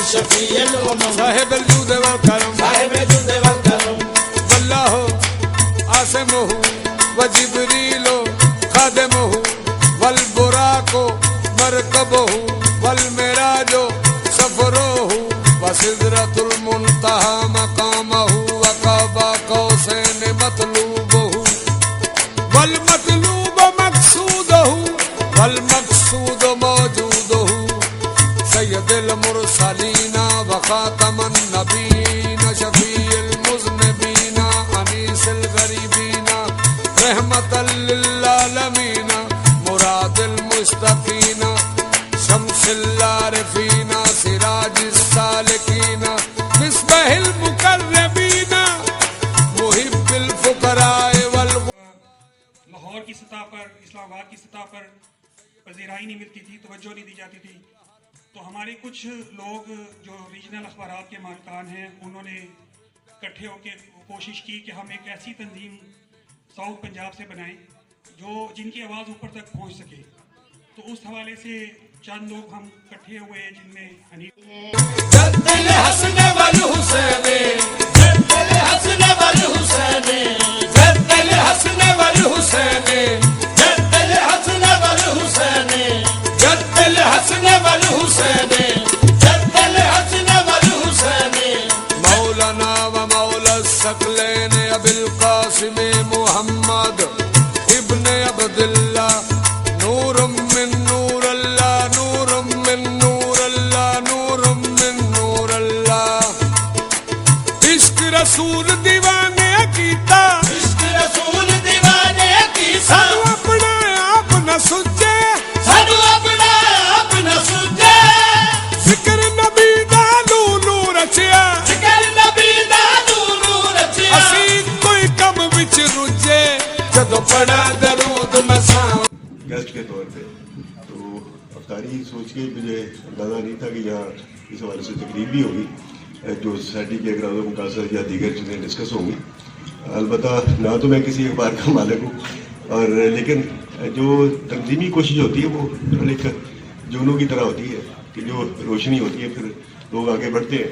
शफीउल उमम साहिबुल जूद वल करम वल्लाहु आसिमुहु व जिब्रीलो खादिमुहु व वल बुराको मरकबहु वल मेराजो सफरोहु वसिदरतुल मुंतहा मकामहु वकाबा कौसैन मतलूबहु वल मतलूब मकसूदहु वल मकसूद मौजूदहु सय्यदुल मुरसलीना व खातमन नबीना शफीउल मुज़निबीना अनीसुल गरीबीना रहमतल लिल आलमीना मुरादिल मुस्तकीना शम्सिल आरिफीना सिराजिस सालिकीना मिसबाहिल मुकर्रबीना मुहिब्बिल फुकराए वल। लाहौर की सतह पर, इस्लामाबाद की सतह पर पज़ीराई नहीं मिलती थी, तवज्जो नहीं दी जाती थी। तो हमारे कुछ लोग जो रीजनल अखबारात के मालिकान हैं, उन्होंने इकट्ठे होकर कोशिश की कि हम एक ऐसी तंजीम साउथ पंजाब से बनाएं जो जिनकी आवाज़ ऊपर तक पहुंच सके। तो उस हवाले से चंद लोग हम इकट्ठे हुए जिनमें हनीफ मौलाना व मौला सकलैन अबिल कासिम मुहम्मद इब्ने अब्दुल्लाह नूरुम मिन नूर अल्लाह नूरुम मिन नूर अल्लाह नूरुम मिन नूर अल्लाह। इश्क रसूल दीवाने कीता, इश्क रसूल दीवाने कीता, सानू अपना आप न सुझे, सानू अपना आप न सुझे। जिक्र नबी दा नूनू रचिया, जिक्र नबी दा नूनू रचिया। असी कोई कम विच रुझे जदों पढ़ा दरूद मसा। गेस्ट के तौर पे तो अफ्तारी सोच के मुझे अंदाज़ा नहीं था कि यहाँ इस हवाले से तकरीब भी होगी जो सोसाइटी के अगराज़ मुकासर या दीगर चीज़ें डिस्कस होंगी। अलबत्ता ना तो मैं किसी अखबार का मालिक हूँ और लेकिन जो तंजीमी कोशिश होती है वो एक जुनून की तरह होती है कि जो रोशनी होती है फिर लोग आगे बढ़ते हैं।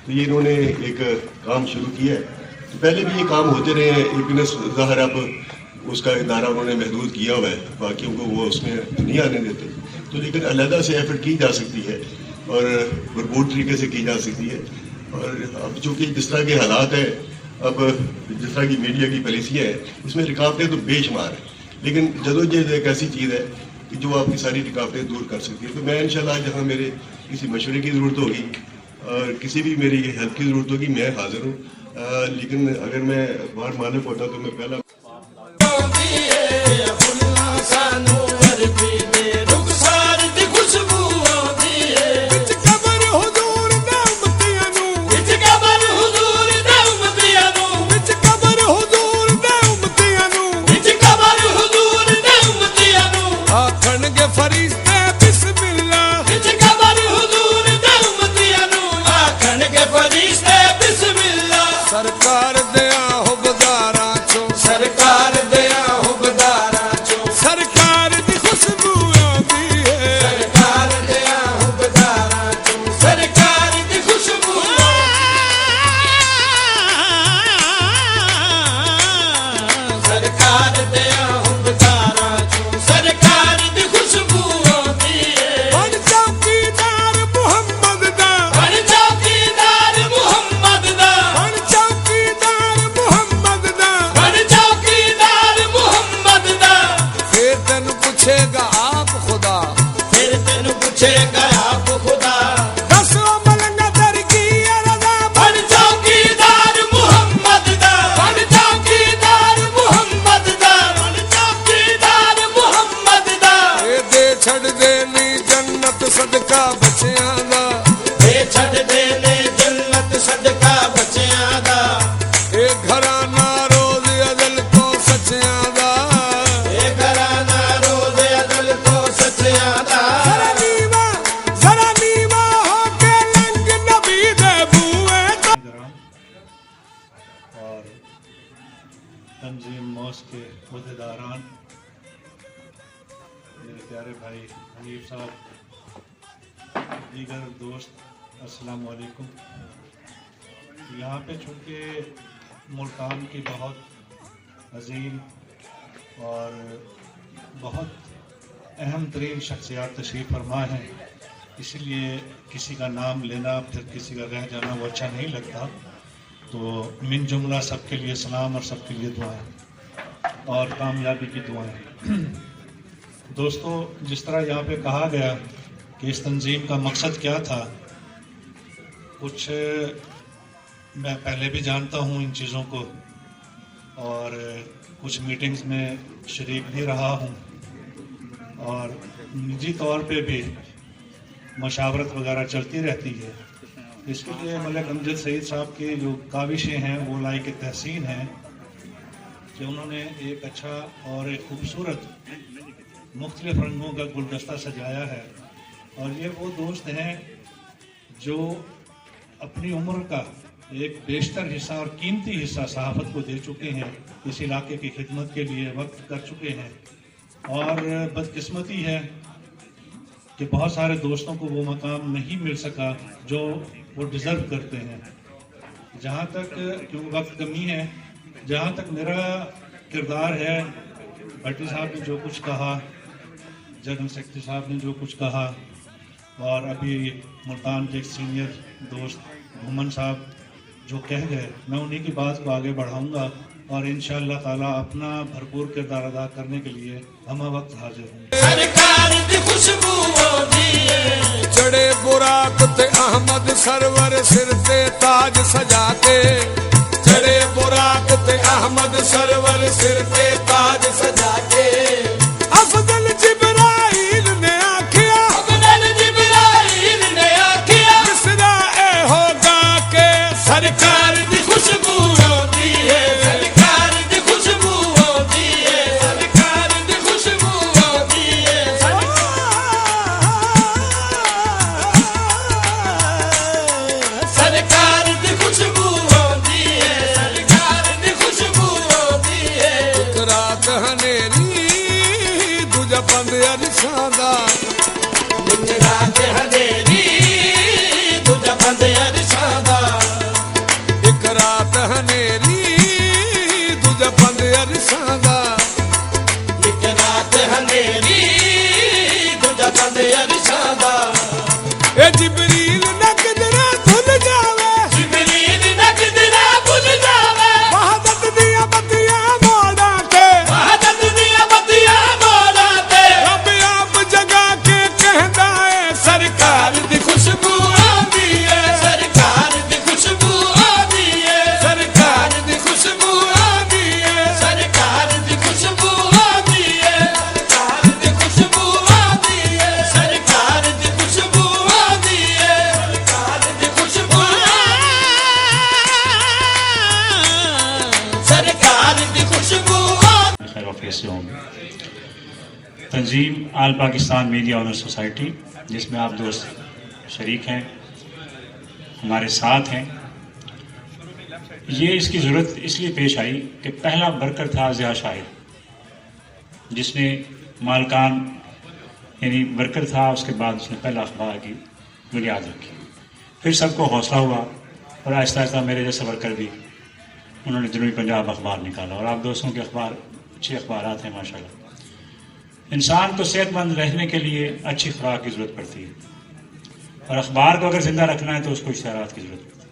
तो ये इन्होंने एक काम शुरू किया है। तो पहले भी ये काम होते रहे हैं, लेकिन ज़ाहिर अब उसका इदारा उन्होंने महदूद किया हुआ है, बाकियों को वो उसमें नहीं आने देते। तो लेकिन अलहदा से एफर्ट की जा सकती है और भरपूर तरीके से की जा सकती है। और अब चूँकि जिस तरह के हालात हैं, अब जिस तरह की मीडिया की पॉलिसियाँ हैं, इसमें रुकावटें तो बेशुमार हैं, लेकिन जदोजहद एक ऐसी चीज़ है कि जो आपकी सारी रुकावटें दूर कर सकती है। तो मैं इंशाल्लाह जहाँ मेरे किसी मशवरे की ज़रूरत होगी और किसी भी मेरी हेल्प की ज़रूरत होगी मैं हाजिर हूँ। लेकिन अगर मैं अखबार मालिक होता तो मैं पहला सरकार दया हुबदारा चो, सरकार दया हुबदारा चो, सरकार दी खुशबू आंदी है, सरकार दया हुबदारा चो, सरकार दी खुशबू। सरकार दया हुबदारा चो, सरकार दी खुशबू आंदी है। बन चौकीदार मुहम्मद दा, बन चौकीदार मुहम्मद दा, बन चौकीदार मुहम्मद दा, बन चौकीदार मुहम्मद दा। फिर तेन पूछेगा आप खुदा, फिर तेन पूछेगा आप खुदा। दसो मलंगा दर की अरदा। बन चौकीदार मुहम्मद दा, बन चौकीदार मुहम्मद दा, बन चौकीदार मुहम्मद दा। ए दे छड़ देनी जन्नत सदका बच्चियां दा, दे छड़ देने जन्नत सदका बच्चियां दा। ए घराना रोज़ अदल तो सच्चियां दा। ए घराना रोज़ अदल तो सच्चियां दा। जरा नीवा होके लंग नबी दे बूए तो। और तंजीम मौस के अहदेदारान, मेरे प्यारे भाई हनीफ साहब, दीगर दोस्त, अस्सलाम वालेकुम। यहाँ पे चूँकि मुल्तान की बहुत अजीम और बहुत अहम तरीन शख्सियात तशरीफ़ फरमा हैं, इसलिए किसी का नाम लेना फिर किसी का रह जाना वो अच्छा नहीं लगता। तो मिन जुमला सबके लिए सलाम और सबके लिए दुआएं और कामयाबी की दुआएं। दोस्तों, जिस तरह यहाँ पे कहा गया कि इस तंजीम का मकसद क्या था, कुछ मैं पहले भी जानता हूँ इन चीज़ों को और कुछ मीटिंग्स में शरीक भी रहा हूँ और निजी तौर पे भी मशावरत वगैरह चलती रहती है। इसके लिए मलिक अमजद सईद साहब के जो काविशें हैं वो लायक तहसीन हैं कि उन्होंने एक अच्छा और एक खूबसूरत मुख्तलिफ रंगों का गुलदस्ता सजाया है। और ये वो दोस्त हैं जो अपनी उम्र का एक बेशतर हिस्सा और कीमती हिस्सा सहाफ़त को दे चुके हैं, इस इलाके की खिदमत के लिए वक्त कर चुके हैं। और बदकिस्मती है कि बहुत सारे दोस्तों को वो मकाम नहीं मिल सका जो वो डिज़र्व करते हैं। जहाँ तक क्योंकि वक्त कमी है, जहाँ तक मेरा किरदार है, भट्टी साहब ने जो कुछ कहा, जनरल सेक्रेटरी साहब ने जो कुछ कहा और अभी मुल्तान के एक सीनियर दोस्त घुमन साहब जो कह गए, मैं उन्हीं की बात को आगे बढ़ाऊंगा और इंशाअल्लाह ताला अपना भरपूर किरदार अदा करने के लिए हम वक्त हाजिर होंगे। सरकार दी खुशबू दिए चढ़े बुराक ते अहमद सरवर सिर ते ताज सजा के, चढ़े बुराक ते अहमद सरवर सिर ते ताज सजा के। अफजल जिब्राइल ने आखिया, अफजल जिब्राइल ने आखिया, मिसरा ए होगा के सरकार दी खुशबू दिए, सरकार दी खुशबू दिए, सरकार दी खुशबू दिए, सरकार दी खुशबू दिए, सरकार दी खुशबू दिए। एक रात हनेरी दूजा बंद अरसादा, एक रात हनेरी दूजा बंद अरसादा, एक रात हनेरी दूजा बंद अरसादा। एक रात हनेरी दूजा बंद अरसादा। ए जिब्रील न किधरे धुल जावे, जिब्रील न किधरे भुल जावे, वहादत दिया बत्तियां मोड़ा के, वहादत दिया बत्तियां मोड़ा ते। रब आप जगा के कहदा है सरकार दी खुशबू आंदी है, सरकार दी खुशबू आंदी है, सरकार दी खुशबू आंदी है। सरकार दी खुशबू आंदी है, सरकार दी खुशबू आंदी है, सरकार दी खुशबू आंदी है, सरकार दी खुशबू, सरकार दी खुशबू आंदी। खैर वाफियत से होंगे। तंजीम आल पाकिस्तान मीडिया ऑनर सोसाइटी, जिसमें आप दोस्त शरीक हैं, हमारे साथ हैं। ये इसकी ज़रूरत इसलिए पेश आई कि पहला वर्कर था ज़िया शाहिद, जिसने मालकान यानी वर्कर था, उसके बाद उसने पहला अखबार की बुनियाद रखी। फिर सबको हौसला हुआ और आहिस्ता आहिस्ता मेरे जैसे वर्कर भी उन्होंने जनूबी पंजाब अखबार निकाला। और आप दोस्तों के अखबार अच्छे अखबारात हैं माशाल्लाह। इंसान को सेहतमंद रहने के लिए अच्छी खुराक की ज़रूरत पड़ती है और अखबार को अगर ज़िंदा रखना है तो उसको इश्तिहारात की ज़रूरत पड़ती है।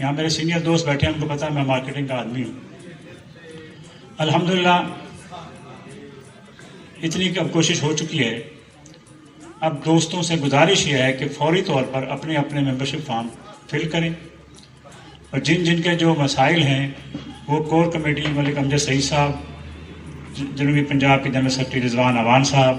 यहाँ मेरे सीनियर दोस्त बैठे हैं, उनको पता है मैं मार्केटिंग का आदमी हूँ। अल्हम्दुलिल्लाह इतनी अब कोशिश हो चुकी है। अब दोस्तों से गुजारिश ये है कि फौरी तौर पर अपने अपने मेंबरशिप फॉर्म फिल करें और जिन जिन के जो मसाइल हैं वो कोर कमेटी मलिक अमजद सईद साहब, जनूबी पंजाब के जनरल सेक्रेटरी रिजवान अवान साहब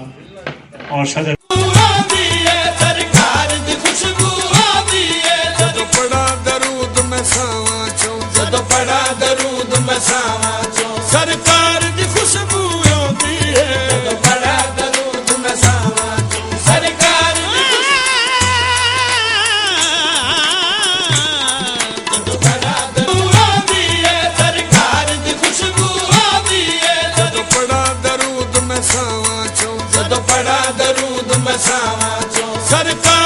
और सदर आंदी है, सरकार दी खुशबू आंदी है। जदों पड़ा दरूद मैं सावा चों, जदों पड़ा दरूद मैं सावा चों, सरकार दी खुशबू आंदी है। जदों पड़ा दरूद मैं सावा चों, सरकार दी जदों पड़ा दरूद आंदी है, सरकार दी खुशबू आंदी है। जदों पड़ा दरूद मैं सावा चों, जदों पड़ा दरूद मैं सावा चों, सरकार